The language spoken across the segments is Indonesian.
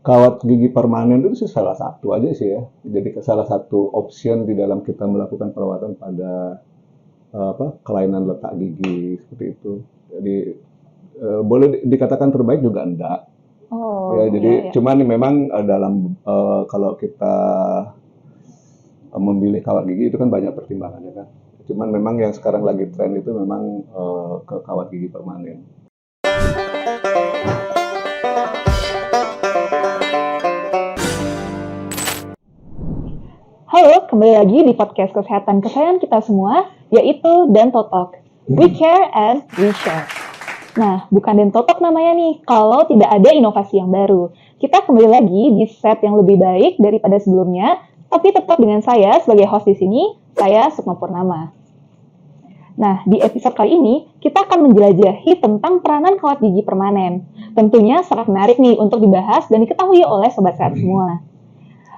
Kawat gigi permanen itu sih salah satu aja sih ya. Jadi salah satu option di dalam kita melakukan perawatan pada kelainan letak gigi seperti itu. Jadi boleh dikatakan terbaik juga enggak. Ya, Oh, jadi iya, iya. cuman memang kalau kita memilih kawat gigi itu kan banyak pertimbangannya kan. Cuman memang yang sekarang lagi tren itu memang ke kawat gigi permanen. Halo, kembali lagi di podcast kesehatan kesayangan kita semua, yaitu Dentotalk. We care and we share. Nah, bukan Dentotalk namanya nih, kalau tidak ada inovasi yang baru. Kita kembali lagi di set yang lebih baik daripada sebelumnya, tapi tetap dengan saya sebagai host di sini, saya Sukma Purnama. Nah, di episode kali ini, kita akan menjelajahi tentang peranan kawat gigi permanen. Tentunya sangat menarik nih untuk dibahas dan diketahui oleh Sobat Sehat semua.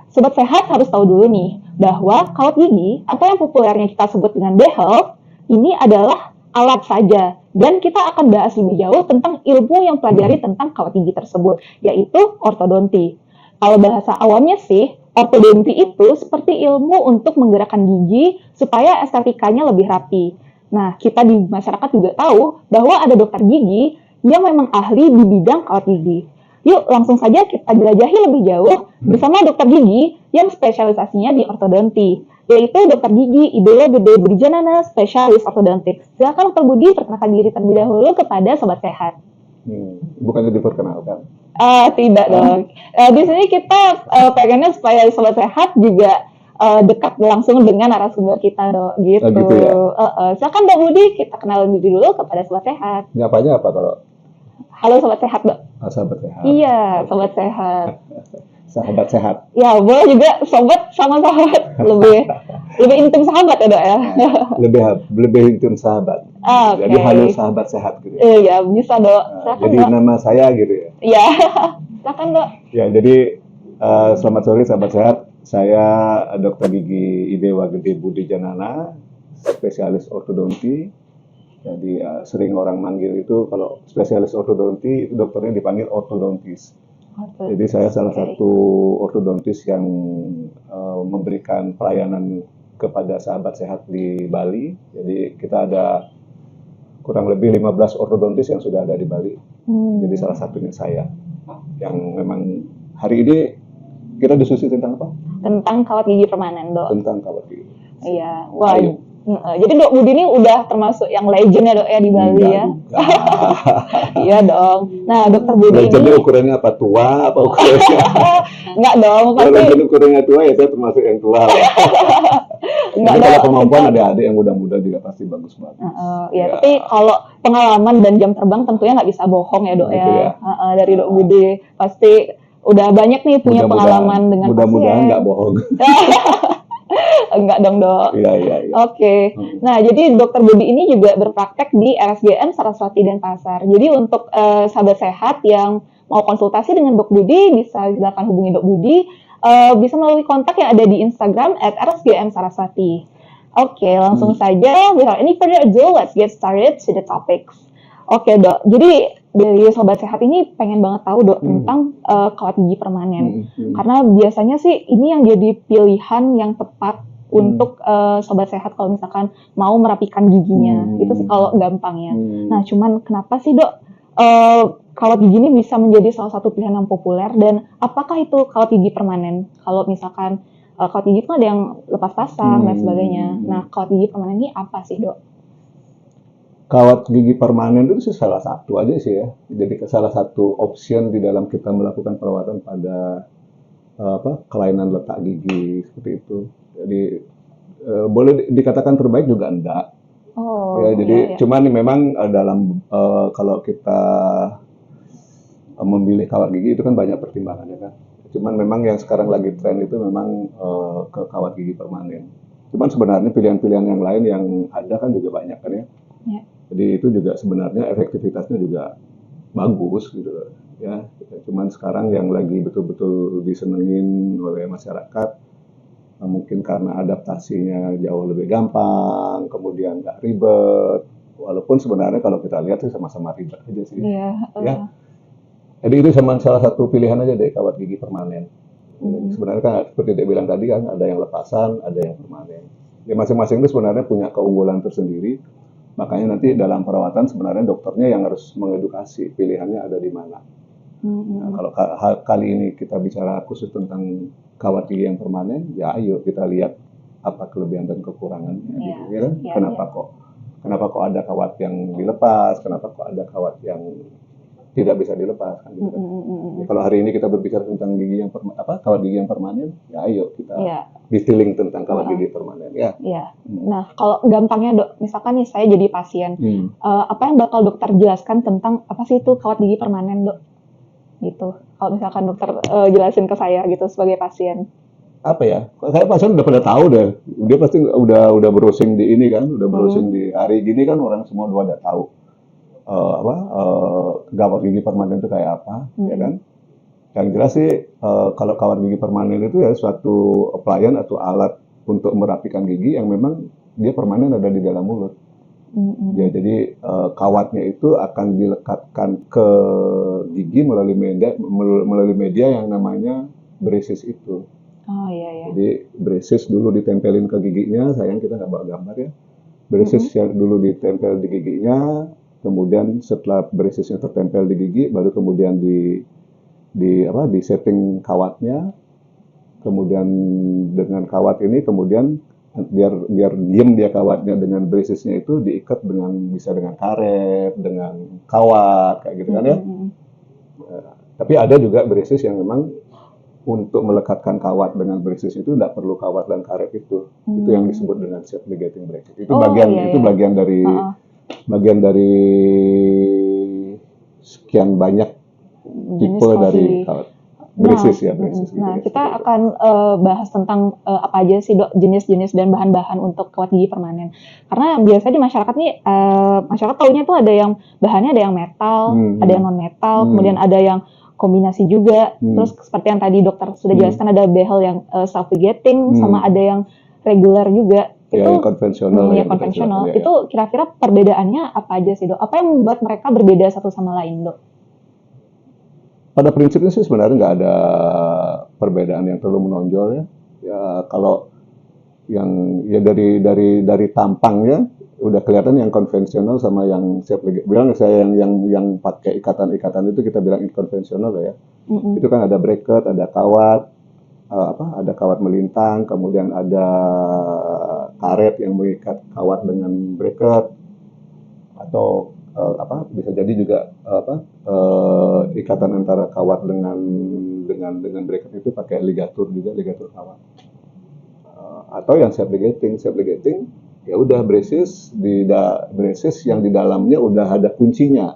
Sobat Sehat harus tahu dulu nih, bahwa kawat gigi, atau yang populernya kita sebut dengan behel, ini adalah alat saja. Dan kita akan bahas lebih jauh tentang ilmu yang pelajari tentang kawat gigi tersebut, yaitu ortodonti. Kalau bahasa awamnya sih, ortodonti itu seperti ilmu untuk menggerakkan gigi supaya estetikanya lebih rapi. Nah, kita di masyarakat juga tahu bahwa ada dokter gigi yang memang ahli di bidang kawat gigi. Yuk langsung saja kita jelajahi lebih jauh bersama dokter gigi yang spesialisasinya di ortodonti, yaitu dokter gigi Ideo Gede Budijanana, spesialis ortodontik. Silakan dokter Budi perkenalkan diri terlebih dahulu kepada Sobat Sehat. Bukannya diperkenalkan? Tidak dong. Di sini kita pengennya supaya Sobat Sehat juga dekat langsung dengan narasumber kita dong, gitu. Gitu ya? Silakan Dok Budi, kita kenal diri dulu kepada Sobat Sehat. Nyapanya apa kalau Halo Sobat Sehat, Dok. sahabat sehat? Iya, Sobat Sehat. Sahabat sehat. Ya, boleh juga sobat sama sahabat. Lebih intim sahabat ya, Dok ya. Lebih intim sahabat. Oke. Jadi halo sahabat sehat gitu. Iya, bisa, Dok. Silakan, Jadi Dok. nama saya gitu ya. Iya. Silakan, Dok. Ya, jadi selamat sore sahabat sehat. Saya Dr. Gigi Ideo Gede Budijanana, spesialis ortodonti. Jadi sering orang manggil itu kalau spesialis ortodonti itu dokternya dipanggil ortodontis. Jadi saya salah satu ortodontis yang memberikan pelayanan kepada sahabat sehat di Bali. Jadi kita ada kurang lebih 15 ortodontis yang sudah ada di Bali. Jadi salah satunya saya. Yang memang hari ini kita diskusi tentang apa? Tentang kawat gigi permanen, Dok. Tentang kawat gigi. Iya. Wah. Jadi Dok Budi ini udah termasuk yang legend ya, Dok ya, di Bali ya. Iya dong. Nah, Dokter Budi Legendnya ini ukurannya apa? Tua apa ukurannya? enggak dong, Kalau pasti legend ukurannya tua ya saya termasuk yang tua. enggak Tapi kalau dong. kemampuan adik-adik yang muda-muda juga pasti bagus-bagus. Ya, tapi kalau pengalaman dan jam terbang tentunya nggak bisa bohong ya, Dok Gitu ya. ya. Dari Dok Budi pasti udah banyak nih punya pengalaman dengan Mudah-mudahan pasien. nggak bohong. Enggak dong, Dok. Iya. Oke. Nah, jadi Dokter Budi ini juga berpraktek di RSGM Saraswati Denpasar. Jadi untuk sahabat sehat yang mau konsultasi dengan Dok Budi, bisa silakan hubungi Dok Budi. Bisa melalui kontak yang ada di Instagram @rsgm_saraswati. Oke, langsung saja. Without any further ado, let's get started to the topics. Oke, Dok. Jadi dari Sobat Sehat ini pengen banget tahu, Dok, tentang kawat gigi permanen. Karena biasanya sih ini yang jadi pilihan yang tepat untuk Sobat Sehat kalau misalkan mau merapikan giginya. Itu sih kalau gampangnya. Nah, cuman kenapa sih, Dok, kawat gigi ini bisa menjadi salah satu pilihan yang populer, dan apakah itu kawat gigi permanen? Kalau misalkan kawat gigi itu ada yang lepas pasang dan sebagainya. Nah, kawat gigi permanen ini apa sih, Dok? Kawat gigi permanen itu sih salah satu aja sih ya. Jadi salah satu option di dalam kita melakukan perawatan pada kelainan letak gigi seperti itu. Jadi boleh dikatakan terbaik juga enggak. Oh, ya, jadi iya. cuman memang dalam kalau kita memilih kawat gigi itu kan banyak pertimbangannya kan. Cuman memang yang sekarang lagi tren itu memang ke kawat gigi permanen. Cuman sebenarnya pilihan-pilihan yang lain yang ada kan juga banyak kan ya. Ya. Jadi itu juga sebenarnya efektivitasnya juga bagus gitu ya. Cuman sekarang yang lagi betul-betul disenengin oleh masyarakat mungkin karena adaptasinya jauh lebih gampang, kemudian nggak ribet. Walaupun sebenarnya kalau kita lihat sih sama-sama ribet aja sih. Iya. Ya. Jadi itu sama salah satu pilihan aja deh kawat gigi permanen. Hmm. Sebenarnya kan seperti dia bilang tadi kan ada yang lepasan, ada yang permanen. Ya masing-masing itu sebenarnya punya keunggulan tersendiri. Makanya nanti dalam perawatan sebenarnya dokternya yang harus mengedukasi pilihannya ada di mana. Nah, kalau kali ini kita bicara khusus tentang kawat gigi yang permanen, ya ayo kita lihat apa kelebihan dan kekurangannya, gitu, ya kan? Kenapa kok ada kawat yang dilepas, kenapa kok ada kawat yang tidak bisa dilepas, kan, gitu kan? Ya, kalau hari ini kita berbicara tentang gigi yang kawat gigi yang permanen, ya ayo kita detailing tentang kawat gigi permanen, ya. Iya. Nah, kalau gampangnya dok, misalkan nih saya jadi pasien, apa yang bakal dokter jelaskan tentang apa sih itu kawat gigi permanen dok? Gitu. Kalau misalkan dokter jelasin ke saya gitu sebagai pasien. Apa ya? Kayak pasien udah pada tahu deh. Dia pasti udah browsing di ini kan, udah browsing di hari gini kan orang semua udah tahu kawat gigi permanen itu kayak apa, ya kan? Yang jelas sih kalau kawat gigi permanen itu ya suatu applian atau alat untuk merapikan gigi yang memang dia permanen ada di dalam mulut. Ya, jadi kawatnya itu akan dilekatkan ke gigi melalui media yang namanya braces itu. Oh iya. Jadi braces dulu ditempelin ke giginya, sayang kita nggak bawa gambar ya. Braces yang dulu ditempel di giginya, kemudian setelah bracesnya tertempel di gigi, baru kemudian di setting kawatnya, kemudian dengan kawat ini kemudian biar diem dia kawatnya dengan bracesnya itu diikat bisa dengan karet, dengan kawat kayak gitu kan ya. Tapi ada juga braces yang memang untuk melekatkan kawat dengan braces itu tidak perlu kawat dan karet itu yang disebut dengan self ligating braces. Itu bagian dari sekian banyak tipe dari kawat. Braces. Nah, kita akan bahas tentang apa aja sih dok jenis-jenis dan bahan-bahan untuk kawat gigi permanen. Karena biasanya di masyarakat nih, masyarakat taunya tuh ada yang bahannya ada yang metal, ada yang non metal, kemudian ada yang kombinasi juga. Terus seperti yang tadi dokter sudah jelaskan ada behel yang self ligating, sama ada yang reguler juga. Itu yang konvensional. Konvensional. Itu kira-kira perbedaannya apa aja sih dok? Apa yang membuat mereka berbeda satu sama lain dok? Pada prinsipnya sih sebenarnya nggak ada perbedaan yang terlalu menonjol ya. Ya kalau yang ya dari tampangnya udah kelihatan yang konvensional sama yang self ligating. Bilang saya yang pakai ikatan-ikatan itu kita bilang konvensional ya. Itu kan ada bracket, ada kawat, ada kawat melintang, kemudian ada karet yang mengikat kawat dengan bracket, atau bisa jadi juga ikatan antara kawat dengan bracket itu pakai ligatur kawat, atau yang self ligating ya udah braces yang di dalamnya udah ada kuncinya,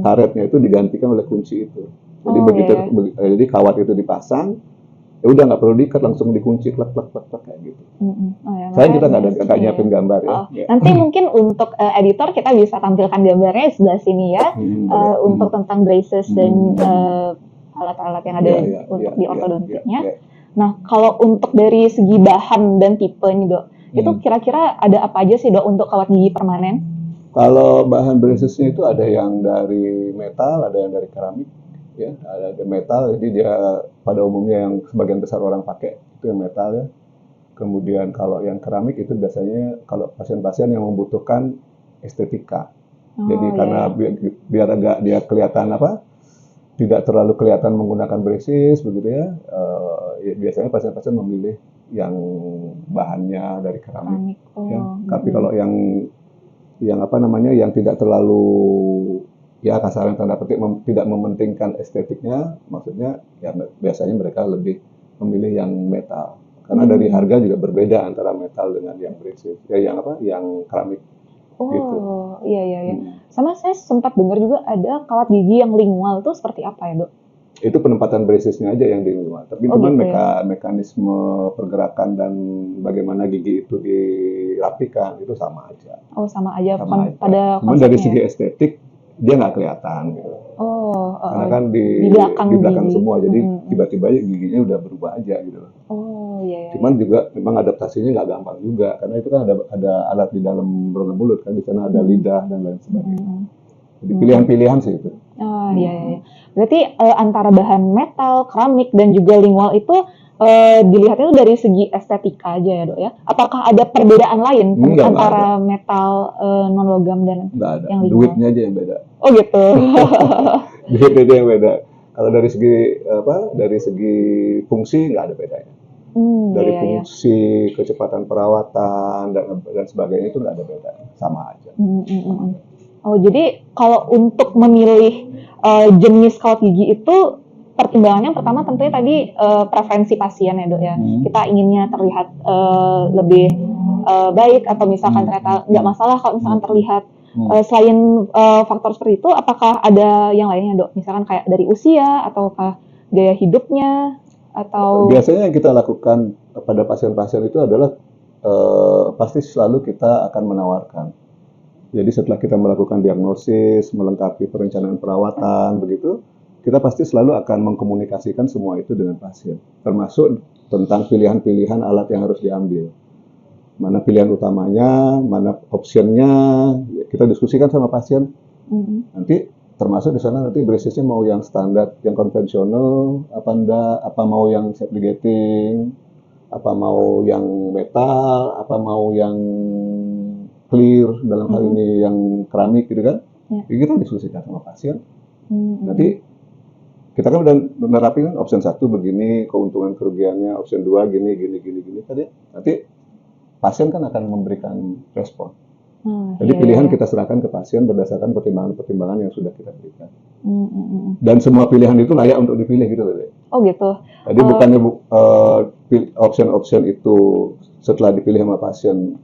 karetnya itu digantikan oleh kunci itu. Jadi jadi kawat itu dipasang, ya udah nggak perlu diikat, langsung dikunci klak kayak gitu. Saya kita nggak nyiapin gambar ya. Nanti mungkin untuk editor kita bisa tampilkan gambarnya di sebelah sini ya, untuk tentang braces dan alat-alat yang ada untuk di ortodontiknya. Nah, kalau untuk dari segi bahan dan tipe nih dok, itu kira-kira ada apa aja sih dok untuk kawat gigi permanen? Kalau bahan bracesnya itu ada yang dari metal, ada yang dari keramik. Ya, ada metal, jadi dia pada umumnya yang sebagian besar orang pakai itu yang metal ya. Kemudian kalau yang keramik itu biasanya kalau pasien-pasien yang membutuhkan estetika. Jadi karena biar agak dia kelihatan tidak terlalu kelihatan menggunakan braces begitu ya. Biasanya pasien-pasien memilih yang bahannya dari keramik. Tapi kalau yang yang tidak terlalu ya kasarnya tanda petik tidak mementingkan estetiknya, maksudnya ya biasanya mereka lebih memilih yang metal karena dari harga juga berbeda antara metal dengan yang braces yang keramik. Gitu. Iya. Sama saya sempat dengar juga ada kawat gigi yang lingual tuh seperti apa ya dok? Itu penempatan bracesnya aja yang lingual, tapi cuman mekanisme pergerakan dan bagaimana gigi itu dirapikan itu sama aja. Sama aja. Pada cuman dari segi estetik dia nggak kelihatan gitu. Karena kan di belakang semua, jadi tiba-tiba giginya udah berubah aja gitu. Cuman juga memang adaptasinya nggak gampang juga, karena itu kan ada alat di dalam rongga mulut kan, di sana ada lidah dan lain sebagainya. Jadi pilihan-pilihan sih itu. Oh iya, iya. Berarti antara bahan metal, keramik dan juga lingual itu dilihatnya itu dari segi estetika aja ya dok ya. Apakah ada perbedaan lain Enggak antara metal non logam dan nggak ada. yang lingual? Duitnya aja yang beda. Oh gitu. Duitnya aja yang beda. Kalau dari segi apa? Dari segi fungsi nggak ada bedanya. Dari Iya, iya. fungsi, kecepatan perawatan dan sebagainya itu nggak ada bedanya, sama aja. Oh jadi kalau untuk memilih jenis kawat gigi itu pertimbangannya pertama tentunya tadi preferensi pasien ya dok ya. Kita inginnya terlihat lebih baik atau misalkan ternyata nggak masalah kalau misalkan terlihat. Selain faktor seperti itu, apakah ada yang lainnya dok? Misalkan kayak dari usia ataukah gaya hidupnya atau? Biasanya yang kita lakukan pada pasien-pasien itu adalah pasti selalu kita akan menawarkan. Jadi setelah kita melakukan diagnosis, melengkapi perencanaan perawatan, begitu, kita pasti selalu akan mengkomunikasikan semua itu dengan pasien, termasuk tentang pilihan-pilihan alat yang harus diambil. Mana pilihan utamanya, mana optionnya, kita diskusikan sama pasien. Nanti termasuk di sana nanti bresisnya mau yang standar, yang konvensional, apa enggak, apa mau yang self-ligating, apa mau yang metal, apa mau yang clear, dalam hal ini yang keramik gitu kan. Jadi kita diskusikan sama pasien. Nanti kita kan udah menerapkan option 1 begini, keuntungan kerugiannya, option 2 gini tadi. Nanti pasien kan akan memberikan respon. Jadi pilihan kita serahkan ke pasien berdasarkan pertimbangan-pertimbangan yang sudah kita berikan. Dan semua pilihan itu layak untuk dipilih gitu loh. Oh gitu. Jadi bukannya option-option itu setelah dipilih sama pasien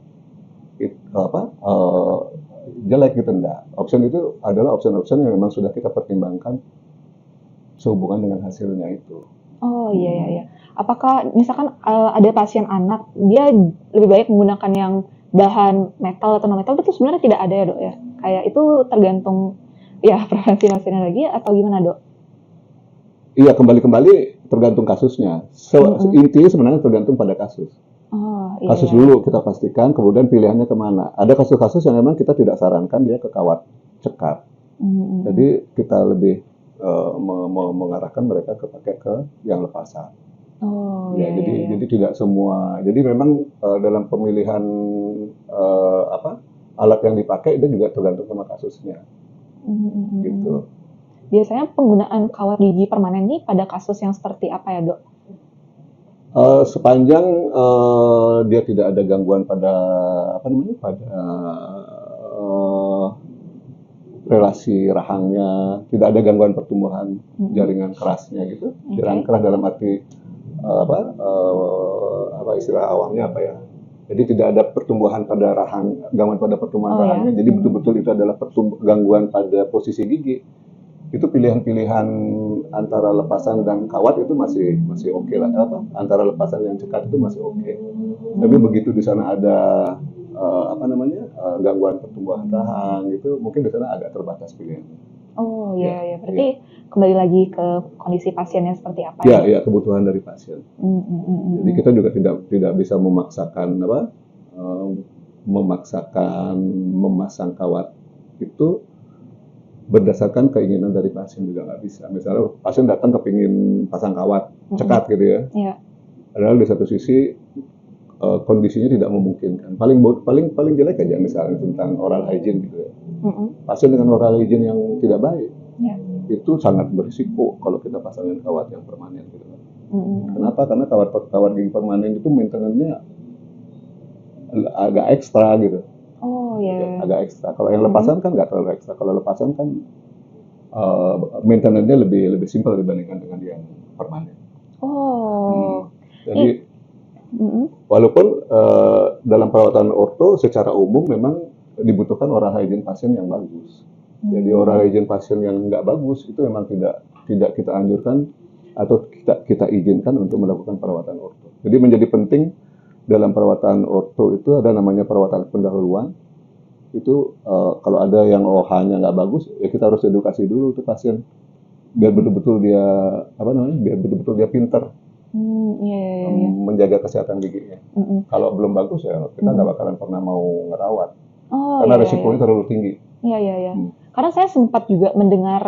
jelek gitu, enggak. Option itu adalah option-option yang memang sudah kita pertimbangkan sehubungan dengan hasilnya itu. Oh iya. Apakah misalkan ada pasien anak, dia lebih baik menggunakan yang bahan metal atau non metal, itu sebenarnya tidak ada ya dok ya? Kayak itu tergantung ya preferensi pasiennya lagi atau gimana dok? Iya, kembali tergantung kasusnya. Intinya sebenarnya tergantung pada kasus. Kasus dulu kita pastikan, kemudian pilihannya kemana. Ada kasus-kasus yang memang kita tidak sarankan dia ke kawat cekat. Jadi kita lebih mengarahkan mereka pakai ke yang lepasan. Jadi tidak semua. Jadi memang dalam pemilihan alat yang dipakai itu juga tergantung sama kasusnya. Gitu. Biasanya penggunaan kawat gigi permanen ini pada kasus yang seperti apa ya dok? Sepanjang dia tidak ada gangguan pada relasi rahangnya, tidak ada gangguan pertumbuhan jaringan kerasnya gitu. Jaringan keras dalam arti istilah awamnya apa ya? Jadi tidak ada pertumbuhan pada rahang, gangguan pada pertumbuhan rahangnya. Jadi betul-betul itu adalah gangguan pada posisi gigi. Itu pilihan-pilihan antara lepasan dan kawat itu masih oke lah. Antara lepasan yang cekat itu masih oke. Tapi begitu di sana ada gangguan pertumbuhan rahang gitu, mungkin di sana agak terbatas pilihannya. Oh iya. Berarti kembali lagi ke kondisi pasiennya seperti apa? Ya, kebutuhan dari pasien. Jadi kita juga tidak bisa memaksakan memasang kawat itu berdasarkan keinginan dari pasien, juga nggak bisa. Misalnya pasien datang kepingin pasang kawat cekat gitu ya. Padahal di satu sisi kondisinya tidak memungkinkan. Paling jelek aja misalnya tentang oral hygiene gitu ya. Pasien dengan oral hygiene yang tidak baik itu sangat berisiko kalau kita pasangin kawat yang permanen gitu. Kenapa? Karena kawat gigi permanen itu maintenance-nya agak ekstra gitu. Agak ekstra. Kalau yang lepasan kan nggak terlalu ekstra. Kalau lepasan kan maintenance-nya lebih simpel dibandingkan dengan yang permanen. Jadi walaupun dalam perawatan orto secara umum memang dibutuhkan oral hygiene pasien yang bagus. Jadi oral hygiene pasien yang nggak bagus itu memang tidak kita anjurkan atau kita izinkan untuk melakukan perawatan orto. Jadi menjadi penting dalam perawatan orto itu ada namanya perawatan pendahuluan. Itu kalau ada yang OH-nya nggak bagus, ya kita harus edukasi dulu tuh pasien biar betul-betul dia pinter menjaga kesehatan giginya. Kalau belum bagus ya kita nggak bakalan pernah mau ngerawat karena resikonya terlalu tinggi. Karena saya sempat juga mendengar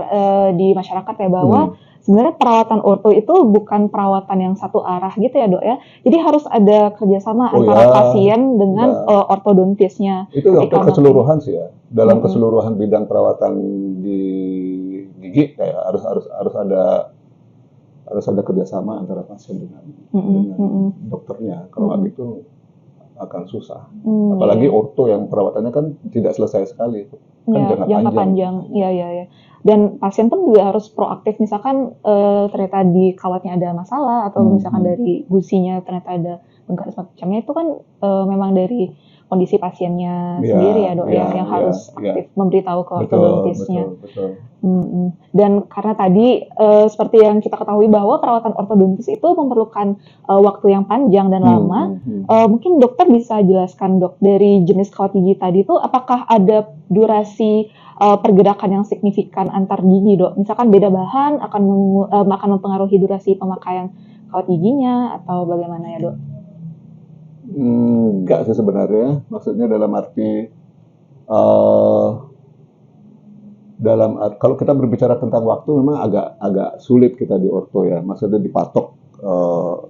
di masyarakat ya bahwa sebenarnya perawatan orto itu bukan perawatan yang satu arah gitu ya dok ya. Jadi harus ada kerjasama Oh antara ya, pasien dengan ortodontisnya. itu hampir ketika keseluruhan sih ya. Dalam Mm-mm. keseluruhan bidang perawatan di gigi kayak harus ada kerjasama antara pasien dengan dokternya. Kalau nggak gitu akan susah. Apalagi orto yang perawatannya kan tidak selesai sekali, kan Ya, jangka panjang. Ya. Dan pasien pun juga harus proaktif. Misalkan ternyata di kawatnya ada masalah atau misalkan dari gusinya ternyata ada bengkak semacamnya, itu kan memang dari kondisi pasiennya sendiri ya dok ya, yang harus aktif memberitahu ke ortodontisnya. Betul. Dan karena tadi seperti yang kita ketahui bahwa perawatan ortodontis itu memerlukan waktu yang panjang dan lama, mungkin dokter bisa jelaskan dok, dari jenis kawat gigi tadi itu apakah ada durasi pergerakan yang signifikan antar gigi dok? Misalkan beda bahan akan mempengaruhi durasi pemakaian kawat giginya atau bagaimana ya dok? Enggak sih sebenarnya, maksudnya dalam arti kalau kita berbicara tentang waktu memang agak sulit kita di orto ya, maksudnya dipatok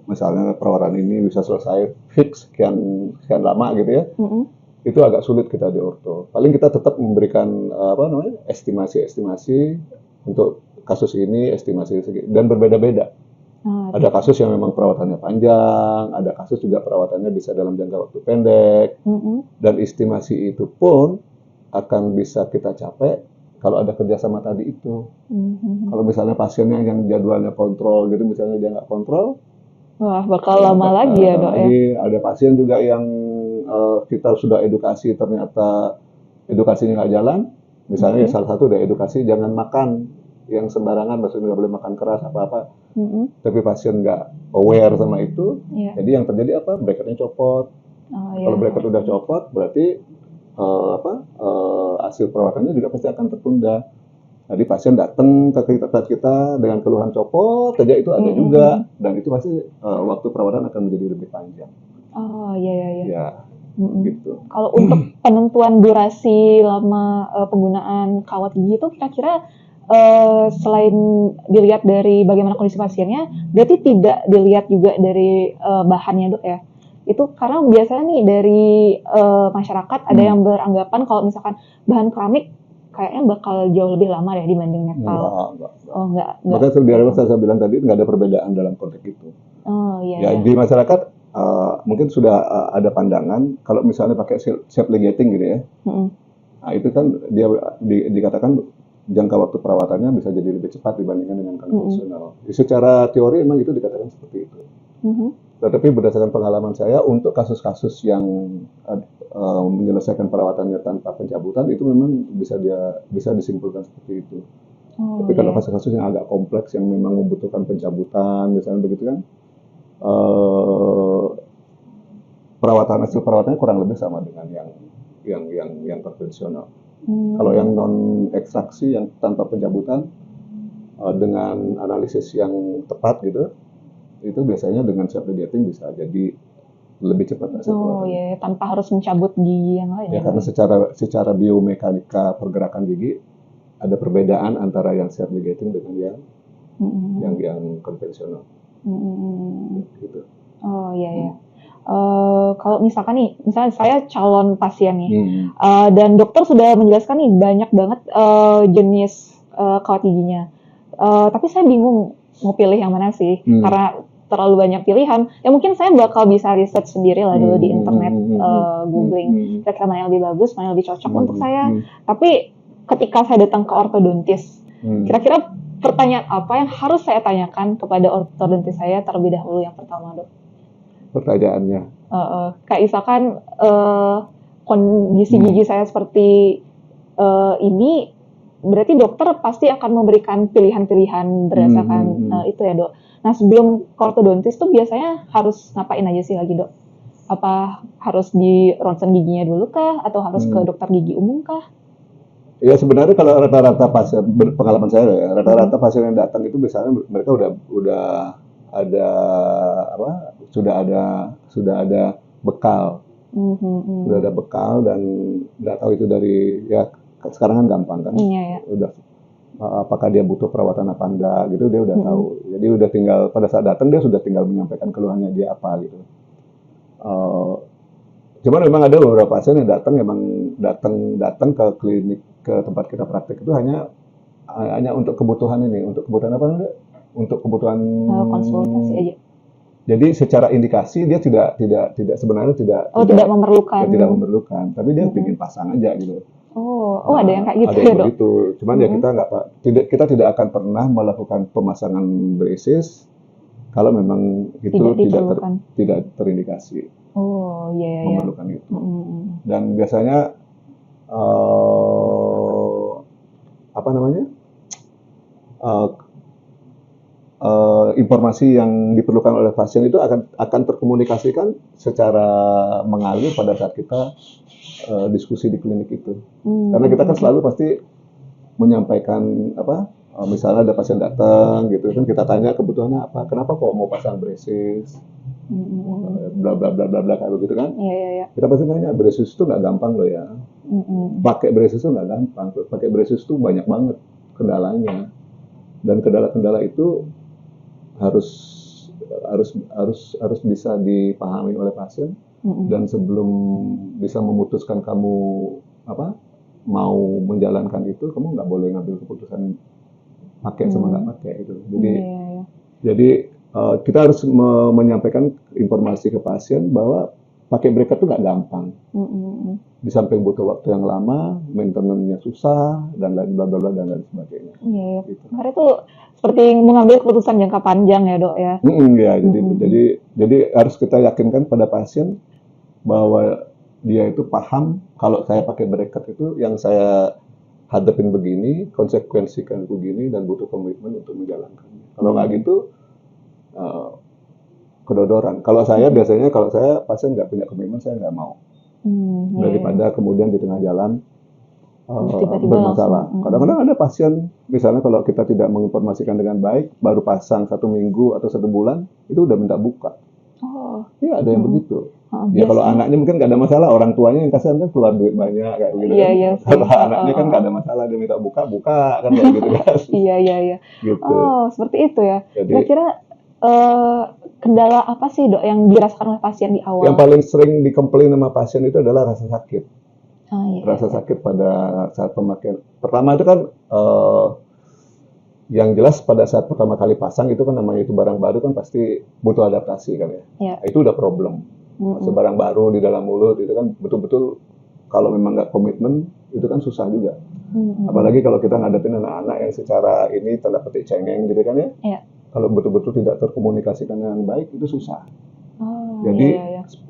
misalnya perawatan ini bisa selesai fix sekian lama gitu ya. Itu agak sulit kita di orto. Paling kita tetap memberikan estimasi untuk kasus ini, estimasi dan berbeda-beda. Ada kasus yang memang perawatannya panjang, ada kasus juga perawatannya bisa dalam jangka waktu pendek, dan estimasi itu pun akan bisa kita capai kalau ada kerjasama tadi itu. Kalau misalnya pasiennya yang jadwalnya kontrol gitu, misalnya dia nggak kontrol, wah bakal lama lagi ya dok ya. Ada pasien juga yang kita sudah edukasi ternyata edukasinya nggak jalan. Misalnya salah satu udah edukasi jangan makan yang sembarangan, maksudnya nggak boleh makan keras apa-apa. Tapi pasien nggak aware sama itu, jadi yang terjadi apa? Bracketnya copot. Kalau bracket udah copot, berarti hasil perawatannya juga pasti akan tertunda. Jadi pasien datang ke kita dengan keluhan copot aja itu ada juga, dan itu pasti waktu perawatan akan menjadi lebih panjang. Oh iya. Ya, gitu. Kalau untuk penentuan durasi lama penggunaan kawat gigi itu kira-kira selain dilihat dari bagaimana kondisi pasiennya, berarti tidak dilihat juga dari bahannya dok ya? Itu karena biasanya nih dari masyarakat ada yang beranggapan kalau misalkan bahan keramik kayaknya bakal jauh lebih lama ya dibanding metal. Enggak. Oh enggak. Makanya saya bilang tadi nggak ada perbedaan dalam konteks itu. Oh iya. Ya di masyarakat mungkin sudah ada pandangan kalau misalnya pakai shape ligating gitu ya. Nah itu kan dia dikatakan jangka waktu perawatannya bisa jadi lebih cepat dibandingkan dengan konvensional. Secara teori memang itu dikatakan seperti itu. Tetapi berdasarkan pengalaman saya untuk kasus-kasus yang menyelesaikan perawatannya tanpa pencabutan itu memang bisa disimpulkan seperti itu. Tapi kalau kasus-kasus yang agak kompleks yang memang membutuhkan pencabutan misalnya begitu kan, hasil perawatannya kurang lebih sama dengan yang konvensional. Kalau yang non ekstraksi yang tanpa pencabutan dengan analisis yang tepat gitu, itu biasanya dengan shape ligating bisa jadi lebih cepat hasil perawatannya. Oh iya, tanpa harus mencabut gigi yang lain. Ya karena secara biomekanika pergerakan gigi ada perbedaan antara yang shape ligating dengan yang konvensional. Gitu. Oh iya. Kalau misalkan nih, misalnya saya calon pasien nih, dan dokter sudah menjelaskan nih banyak banget jenis kawat giginya, tapi saya bingung mau pilih yang mana sih, karena terlalu banyak pilihan. Ya mungkin saya bakal bisa riset sendiri lah dulu di internet, googling kira-kira mana yang lebih bagus, mana yang lebih cocok untuk saya. Tapi ketika saya datang ke ortodontis, kira-kira pertanyaan apa yang harus saya tanyakan kepada ortodontis saya terlebih dahulu yang pertama dok? Pertanyaannya kayak misalkan kondisi gigi saya seperti ini, berarti dokter pasti akan memberikan pilihan-pilihan berdasarkan itu ya dok. Nah sebelum ke ortodontis tuh biasanya harus ngapain aja sih lagi dok? Apa harus di ronsen giginya dulu kah? Atau harus ke dokter gigi umum kah? Ya sebenarnya kalau rata-rata pasien, pengalaman saya ya, rata-rata pasien yang datang itu biasanya mereka udah ada sudah ada bekal, sudah ada bekal dan nggak tahu itu dari ya sekarang kan gampang kan, Iya ya. udah apakah dia butuh perawatan apa enggak gitu dia udah Mm-mm. tahu. Jadi udah tinggal pada saat datang dia sudah tinggal menyampaikan keluhannya dia apa gitu. Eh, Cuman memang ada beberapa pasien yang datang emang datang ke klinik ke tempat kita praktek itu hanya untuk kebutuhan ini, untuk kebutuhan apa namanya? Untuk kebutuhan Konsultasi aja. jadi secara indikasi dia tidak sebenarnya Tidak memerlukan. tidak memerlukan, tapi dia Mm-mm. ingin pasang aja gitu. Oh ada yang kayak gitu Ada ya yang dok? begitu. Cuman ya kita tidak akan pernah melakukan pemasangan braces kalau memang itu Tidak diperlukan. tidak terindikasi Oh iya iya. memerlukan itu. Mm-mm. Dan biasanya apa namanya? eh, Informasi yang diperlukan oleh pasien itu akan terkomunikasikan secara mengalir pada saat kita diskusi di klinik itu. Karena kita kan selalu pasti menyampaikan apa? Misalnya ada pasien datang gitu kan kita tanya kebutuhannya apa, kenapa kok mau pasang braces, bla bla bla bla bla kayak begitu kan. Iya iya iya. Kita pasti nanya braces itu nggak gampang loh ya. Pakai braces itu nggak gampang. Pakai braces itu banyak banget kendalanya. Dan kendala-kendala itu harus harus bisa dipahami oleh pasien. Dan sebelum bisa memutuskan kamu apa mau menjalankan itu, kamu nggak boleh ngambil keputusan pakai sama nggak pakai gitu. Jadi kita harus menyampaikan informasi ke pasien bahwa pakai bracket itu nggak gampang. Di samping butuh waktu yang lama, maintenance-nya susah dan lain bla bla bla dan lain sebagainya. Iya. Gitu. Karena itu seperti mengambil keputusan jangka panjang ya dok ya. Ya, jadi harus kita yakinkan pada pasien bahwa dia itu paham kalau saya pakai bracket itu yang saya hadapin begini, konsekuensikan begini dan butuh komitmen untuk menjalankannya. Kalau nggak gitu kedodoran. Kalau saya biasanya kalau saya pasien nggak punya komitmen saya nggak mau. Daripada kemudian di tengah jalan bermasalah. Kadang-kadang ada pasien, misalnya kalau kita tidak menginformasikan dengan baik, baru pasang 1 minggu atau 1 bulan, itu udah minta buka. Iya ada yang begitu. Ya kalau anaknya mungkin nggak ada masalah, orang tuanya yang kasihan kan keluar duit banyak kayak gitu kan. Iya, Kalau anaknya kan nggak ada masalah, dia minta buka kan kayak gitu kan. Iya. Gitu. Oh seperti itu ya. Jadi, kira-kira kendala apa sih dok yang dirasakan oleh pasien di awal? yang paling sering dikomplain sama pasien itu adalah rasa sakit. Rasa sakit pada saat pemakaian. Pertama itu kan yang jelas pada saat pertama kali pasang itu kan namanya itu barang baru kan pasti butuh adaptasi kan ya. Itu udah problem. Barang baru di dalam mulut itu kan betul-betul kalau memang nggak komitmen itu kan susah juga. Apalagi kalau kita ngadepin anak-anak yang secara ini tanda petik cengeng gitu kan ya. Kalau betul-betul tidak terkomunikasikan dengan baik itu susah. Jadi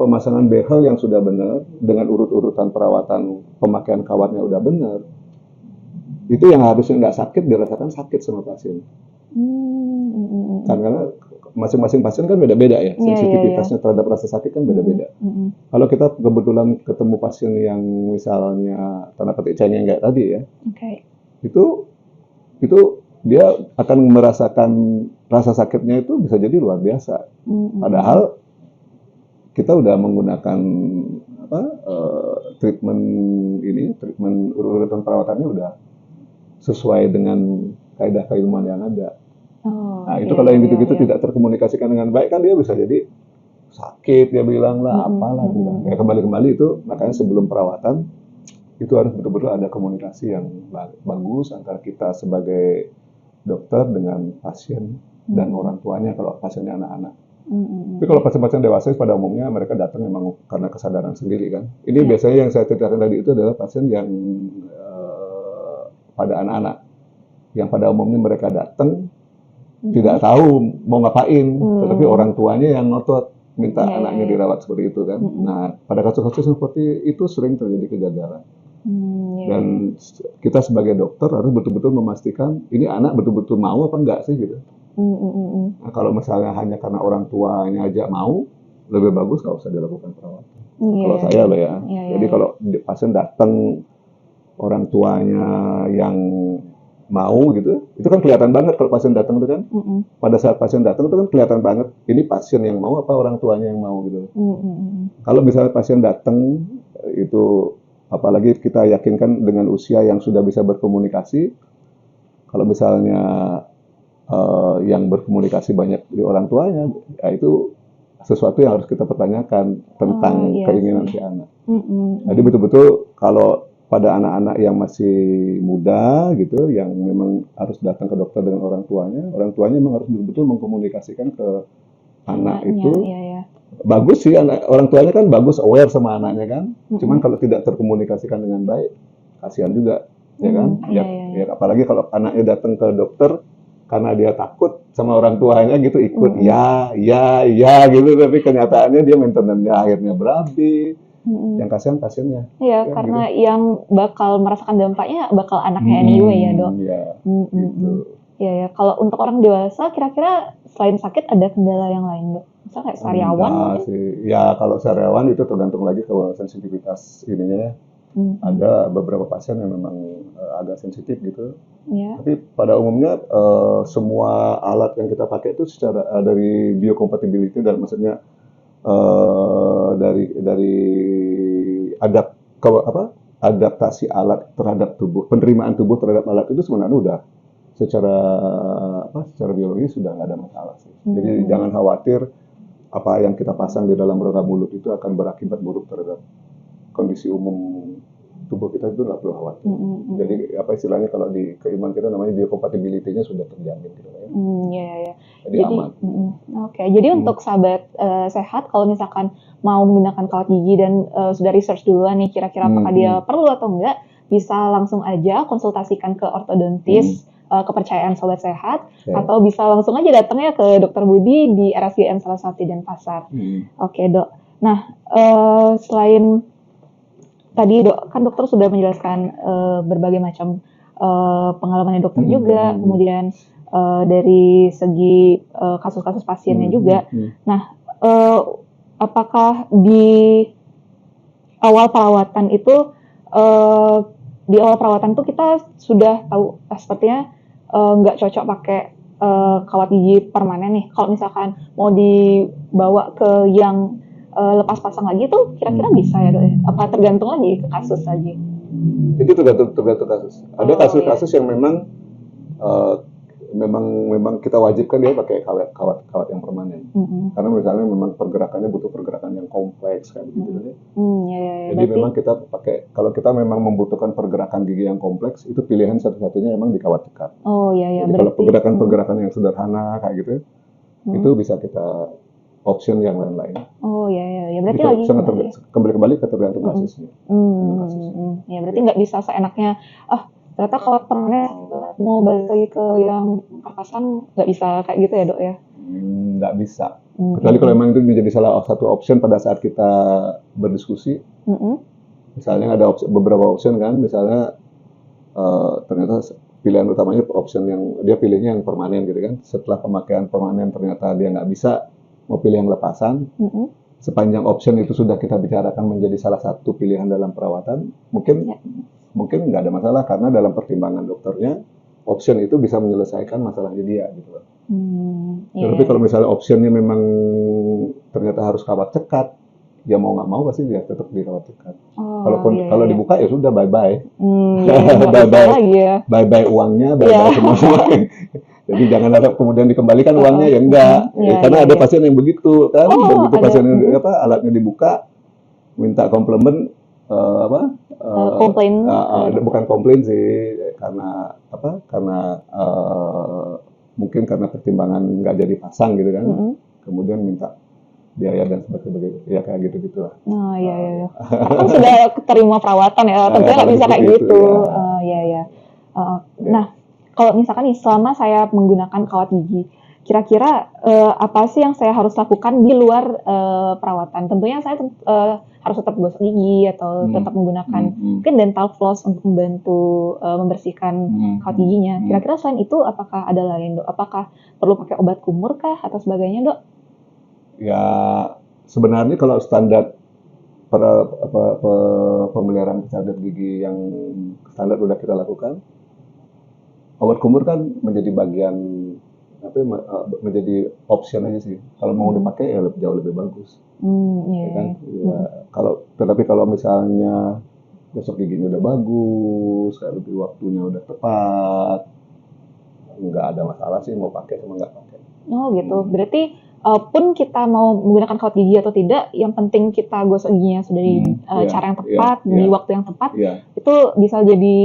pemasangan behel yang sudah benar dengan urut-urutan perawatan pemakaian kawatnya udah benar, itu yang harusnya nggak sakit dirasakan sakit sama pasien. Karena masing-masing pasien kan beda-beda ya, sensitivitasnya terhadap rasa sakit kan beda-beda. Kalau kita kebetulan ketemu pasien yang misalnya tanda petik cengeng kayak tadi ya, itu dia akan merasakan rasa sakitnya itu bisa jadi luar biasa. Padahal kita udah menggunakan treatment urutan perawatannya udah sesuai dengan kaidah keilmuan yang ada. Nah itu kalau yang gitu-gitu tidak terkomunikasikan dengan baik kan dia bisa jadi sakit, dia bilang lah apalah bilang. Ya kembali itu makanya sebelum perawatan itu harus betul-betul ada komunikasi yang bagus antara kita sebagai dokter dengan pasien dan orang tuanya kalau pasiennya anak-anak. Tapi kalau pasien-pasien dewasa pada umumnya mereka datang memang karena kesadaran sendiri kan. Ini biasanya yang saya ceritakan tadi itu adalah pasien yang pada anak-anak yang pada umumnya mereka datang tidak tahu mau ngapain, tetapi orang tuanya yang ngotot minta anaknya dirawat seperti itu kan. Nah pada kasus-kasus seperti itu sering terjadi kegagalan. Dan kita sebagai dokter harus betul-betul memastikan ini anak betul-betul mau apa enggak sih gitu. Nah, kalau misalnya hanya karena orang tuanya aja mau, lebih bagus nggak usah dilakukan perawatan. Kalau saya loh ya. Jadi kalau pasien datang orang tuanya yang mau gitu, itu kan kelihatan banget kalau pasien datang itu kan. Pada saat pasien datang itu kan kelihatan banget ini pasien yang mau apa orang tuanya yang mau gitu. Kalau misalnya pasien datang itu apalagi kita yakinkan dengan usia yang sudah bisa berkomunikasi, kalau misalnya yang berkomunikasi banyak di orang tuanya, ya itu sesuatu yang harus kita pertanyakan tentang iya keinginan sih. si anak. Mm-mm. Jadi betul-betul kalau pada anak-anak yang masih muda gitu, yang memang harus datang ke dokter dengan orang tuanya memang harus betul-betul mengkomunikasikan ke anak Anaknya, itu. iya ya. Bagus sih, orang tuanya kan bagus, aware sama anaknya kan. Cuman Mm-mm. kalau tidak terkomunikasikan dengan baik, kasihan juga, ya kan? Iya, Ya, iya, iya. ya apalagi kalau anaknya datang ke dokter karena dia takut sama orang tuanya gitu, ikut Mm-mm. ya gitu, tapi kenyataannya dia maintenance-nya akhirnya berapi, Mm-mm. yang kasihan pasiennya, Iya, ya gitu. karena yang bakal merasakan dampaknya bakal anaknya anyway ya, Dok. Ya, gitu. Iya ya. Kalau untuk orang dewasa, kira-kira selain sakit ada kendala yang lain, Dok? Misal kayak sariawan Enggak mungkin? sih, ya kalau sariawan itu tergantung lagi ke sensitivitas ininya ya. Mm-mm. Ada beberapa pasien yang memang agak sensitif gitu. Ya. Tapi pada umumnya semua alat yang kita pakai itu secara dari biocompatibility, dan maksudnya dari adaptasi alat terhadap tubuh, penerimaan tubuh terhadap alat itu sebenarnya udah secara biologi sudah nggak ada masalah sih. Jadi jangan khawatir apa yang kita pasang di dalam rongga mulut itu akan berakibat buruk terhadap kondisi umum tubuh kita, itu nggak perlu khawatir. Jadi apa istilahnya kalau di keimanan kita namanya biocompatibility-nya sudah terjamin gitu ya. Ya. Jadi aman. Oke. Jadi untuk sahabat sehat, kalau misalkan mau menggunakan kawat gigi dan sudah research duluan nih, kira-kira apakah dia perlu atau enggak, bisa langsung aja konsultasikan ke ortodontis kepercayaan sobat sehat, atau bisa langsung aja datangnya ke Dokter Budi di RSGM Saraswati Denpasar. Oke, Dok. Nah, selain tadi kan dokter sudah menjelaskan berbagai macam pengalamannya dokter juga, kemudian dari segi kasus-kasus pasiennya juga. Nah, apakah di awal perawatan itu kita sudah tahu sepertinya nggak cocok pakai kawat gigi permanen nih. Kalau misalkan mau dibawa ke yang lepas pasang lagi tuh kira-kira bisa ya, Dok ya? Apa tergantung lagi ke kasus lagi? Itu tergantung kasus. Ada kasus-kasus yang memang memang kita wajibkan dia pakai kawat yang permanen. Karena misalnya memang pergerakannya butuh pergerakan yang kompleks kayak begitu. Jadi memang kita pakai, kalau kita memang membutuhkan pergerakan gigi yang kompleks, itu pilihan satu-satunya memang di kawat cekat. Jadi kalau pergerakan yang sederhana kayak gitu, itu bisa kita option yang lain-lain. Berarti itu lagi kembali ke tergantung kasusnya. Ya berarti nggak bisa seenaknya ternyata kawat permanen mau balik lagi ke yang perkasan, nggak bisa kayak gitu ya, Dok ya? Nggak bisa. Kecuali kalau memang itu menjadi salah satu option pada saat kita berdiskusi. Misalnya ada beberapa option kan, misalnya ternyata pilihan utamanya option yang dia pilihnya yang permanen gitu kan. Setelah pemakaian permanen ternyata dia nggak bisa, mau pilih yang lepasan. Sepanjang option itu sudah kita bicarakan menjadi salah satu pilihan dalam perawatan, mungkin nggak ada masalah, karena dalam pertimbangan dokternya option itu bisa menyelesaikan masalahnya dia gitu. Tapi kalau misalnya optionnya memang ternyata harus kawat cekat, ya mau nggak mau pasti dia tetap di kawat cekat. Kalau dibuka ya sudah bye bye, bye bye uangnya, bye bye semua. Jadi jangan harap kemudian dikembalikan uangnya, ya enggak. Karena ada pasien yang begitu kan, begitu pasien alatnya dibuka, minta komplement komplain. Bukan komplain sih, karena mungkin karena pertimbangan nggak jadi pasang gitu kan, kemudian minta biaya dan sebagainya, ya kayak gitu lah. Karena kan sudah terima perawatan ya, tentunya nggak bisa kayak gitu. Nah, kalau misalkan nih selama saya menggunakan kawat gigi, kira-kira apa sih yang saya harus lakukan di luar perawatan? Tentunya saya harus tetap gosok gigi atau tetap menggunakan mungkin dental floss untuk membantu membersihkan kawat giginya. Kira-kira selain itu apakah ada lain, Dok? Apakah perlu pakai obat kumur kah atau sebagainya, Dok? Ya sebenarnya kalau standar pemeliharaan kesehatan gigi yang standar udah kita lakukan, obat kumur kan menjadi bagian menjadi option aja sih. Kalau mau dipakai ya jauh lebih bagus. Tetapi kalau misalnya gosok giginya udah bagus, kayak lebih waktunya udah tepat, nggak ada masalah sih mau pakai sama nggak pakai. Oh gitu. Berarti pun kita mau menggunakan kawat gigi atau tidak, yang penting kita gosok giginya sudah di Iya, cara yang iya, tepat, di iya, waktu yang tepat, iya. itu bisa jadi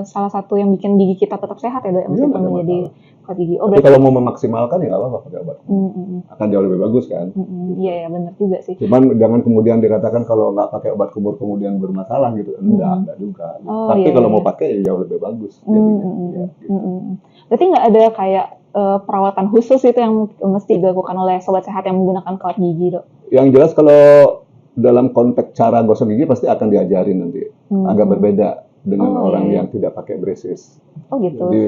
salah satu yang bikin gigi kita tetap sehat ya, Dok, Iya, meskipun nggak ada menjadi masalah. kawat gigi. Oh Tapi berarti, kalau mau memaksimalkan ya nggak apa-apa pakai obat. Akan jauh lebih bagus kan. iya ya benar juga sih. Cuman jangan kemudian dikatakan kalau nggak pakai obat kumur kemudian bermasalah gitu. Enggak juga. Oh, Tapi iya, kalau iya. mau pakai ya jauh lebih bagus jadinya. Ya, gitu. Berarti nggak ada kayak perawatan khusus itu yang mesti dilakukan oleh sobat sehat yang menggunakan kawat gigi, Dok? Yang jelas kalau dalam konteks cara gosok gigi pasti akan diajarin nanti. Agak berbeda dengan Oh, orang iya. yang tidak pakai braces. Oh gitu. Jadi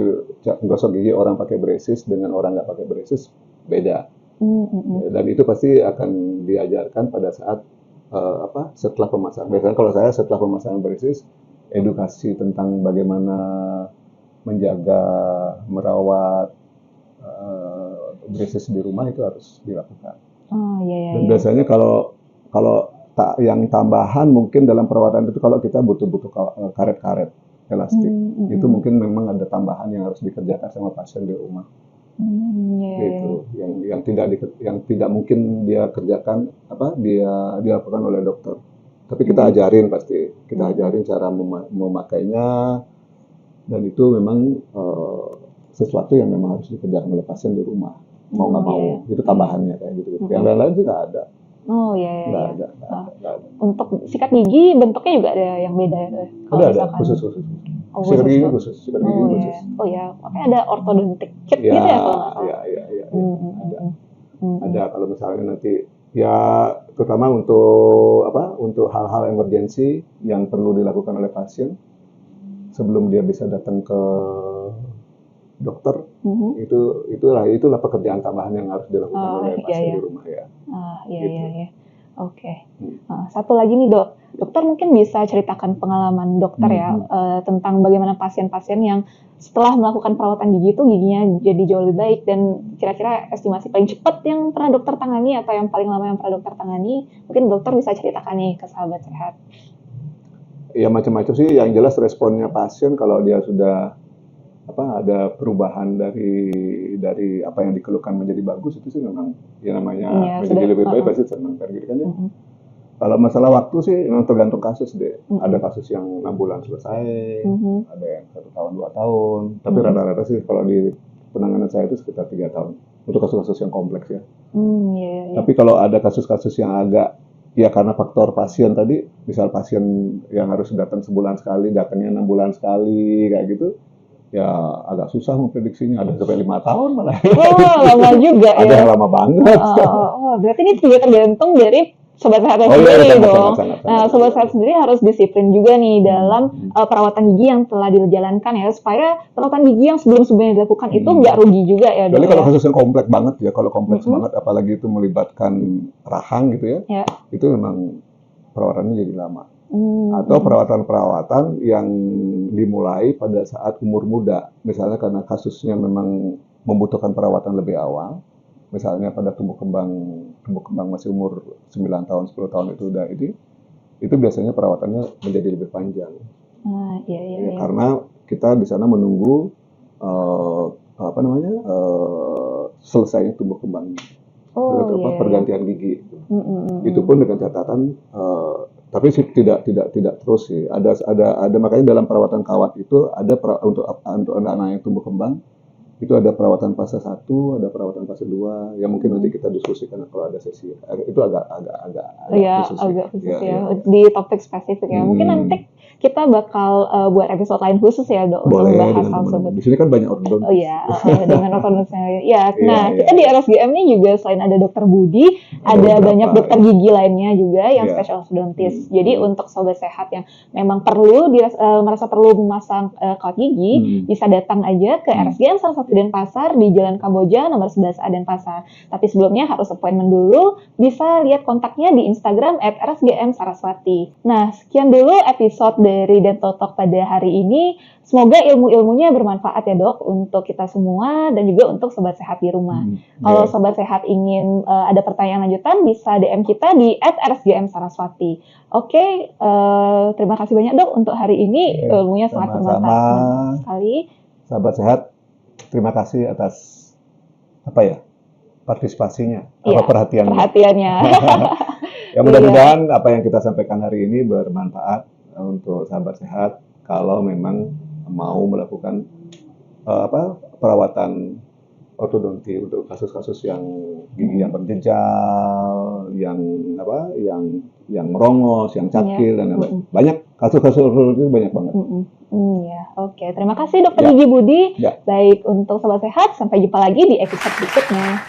gosok gigi orang pakai braces dengan orang nggak pakai braces beda. Dan itu pasti akan diajarkan pada saat setelah pemasangan. Biasanya kalau saya setelah pemasangan braces, edukasi tentang bagaimana menjaga, merawat braces di rumah itu harus dilakukan. Oh iya iya. Dan Iya. biasanya kalau kalau yang tambahan mungkin dalam perawatan itu kalau kita butuh karet-karet elastik, itu mungkin memang ada tambahan yang harus dikerjakan sama pasien di rumah. Iya, iya, Gitu. Yang tidak mungkin dia kerjakan dia dilakukan oleh dokter. Tapi kita ajarin pasti, kita ajarin cara memakainya, dan itu memang sesuatu yang memang harus dikerjakan oleh pasien di rumah, mau nggak mau. Iya. Itu tambahannya kayak gitu. Yang lain-lain sih nggak ada. Oh iya iya. Nggak Iya. ada, nggak ada, nggak ada. Untuk sikat gigi bentuknya juga ada yang beda ya, Dok? Kalau Ada misalkan khusus. Oh, Sikat khusus, gigi Dok. khusus, sikat gigi Oh khusus. iya. Oh ya, makanya ada ortodontic kit Ya, gitu ya kalau nggak salah. ya. Ada. Ada kalau misalnya nanti ya terutama untuk hal-hal emergensi yang perlu dilakukan oleh pasien sebelum dia bisa datang ke dokter, itulah pekerjaan tambahan yang harus dilakukan oleh pasien di rumah ya. Iya Gitu. iya. Oke. Satu lagi nih, Dok. Dokter mungkin bisa ceritakan pengalaman dokter ya tentang bagaimana pasien-pasien yang setelah melakukan perawatan gigi itu giginya jadi jauh lebih baik, dan kira-kira estimasi paling cepat yang pernah dokter tangani atau yang paling lama yang pernah dokter tangani, mungkin dokter bisa ceritakan nih ke sahabat sehat. Ya macam-macam sih, yang jelas responnya pasien kalau dia sudah ada perubahan dari apa yang dikeluhkan menjadi bagus, itu sih memang ya namanya menjadi lebih baik pasti senang kan gitu kan ya. Kalau masalah waktu sih memang tergantung kasus deh. Ada kasus yang 6 bulan selesai, ada yang 1 tahun 2 tahun, tapi rata-rata sih kalau di penanganan saya itu sekitar 3 tahun untuk kasus-kasus yang kompleks ya. Iya. Tapi kalau ada kasus-kasus yang agak ya karena faktor pasien tadi, misal pasien yang harus datang sebulan sekali, datangnya 6 bulan sekali kayak gitu, ya agak susah memprediksinya. Ada sampai 5 tahun malah. Oh, lama juga Ada ya. yang lama banget. Berarti ini juga tergantung dari sobat sehat sendiri dong. Nah, sobat sehat sendiri harus disiplin juga nih dalam perawatan gigi yang telah dijalankan ya, supaya perawatan gigi yang sebelum-sebelumnya dilakukan itu nggak rugi juga ya, Dok. Jadi kalau kasus yang kompleks banget ya, kalau kompleks banget, apalagi itu melibatkan rahang gitu ya, itu memang perawatannya jadi lama. Atau perawatan-perawatan yang dimulai pada saat umur muda, misalnya karena kasusnya memang membutuhkan perawatan lebih awal, misalnya pada tumbuh kembang masih umur 9 tahun, 10 tahun itu biasanya perawatannya menjadi lebih panjang. Iya. Karena kita di sana menunggu selesainya tumbuh kembangnya. Pergantian gigi. Itu pun dengan catatan tapi sih tidak terus sih. Ada makanya dalam perawatan kawat itu ada untuk anak-anak yang tumbuh kembang itu ada perawatan fase 1, ada perawatan fase 2, yang mungkin nanti kita diskusikan kalau ada sesi. Itu agak khusus ya. Di topik spesifik ya. Mungkin nanti kita bakal buat episode lain khusus ya, Dok, untuk membahas hal tersebut. Di sini kan banyak ortodontis. Oh iya, dengan ortodontisnya. Ya, nah kita di RSGM ini juga selain ada dokter Budi, ada banyak dokter gigi lainnya juga yang spesialis ortodontis. Jadi untuk sobat sehat yang memang merasa perlu memasang kawat gigi, bisa datang aja ke RSGM salah satu Denpasar di Jalan Kamboja nomor 11A Denpasar. Tapi sebelumnya harus appointment dulu. Bisa lihat kontaknya di Instagram @rsgmsaraswati. Nah, sekian dulu episode dari Dentotalk pada hari ini. Semoga ilmu-ilmunya bermanfaat ya dok untuk kita semua dan juga untuk sobat sehat di rumah. Kalau Iya. sobat sehat ingin ada pertanyaan lanjutan bisa DM kita di @rsjmsaraswati. Oke, terima kasih banyak dok untuk hari ini, Iya, ilmunya sangat sama-sama. bermanfaat sekali. Sahabat sehat, terima kasih atas partisipasinya, Iya, perhatiannya. perhatiannya. Ya mudah-mudahan apa yang kita sampaikan hari ini bermanfaat untuk sahabat sehat kalau memang mau melakukan perawatan ortodonti untuk kasus-kasus yang gigi yang berjejal, yang merongos, yang cakil dan lain-lain. Banyak kasus-kasus ortodonti itu banyak banget. Ya, oke. Terima kasih Dokter Ya. Gigi Budi. Ya. Baik untuk sobat sehat, sampai jumpa lagi di episode berikutnya.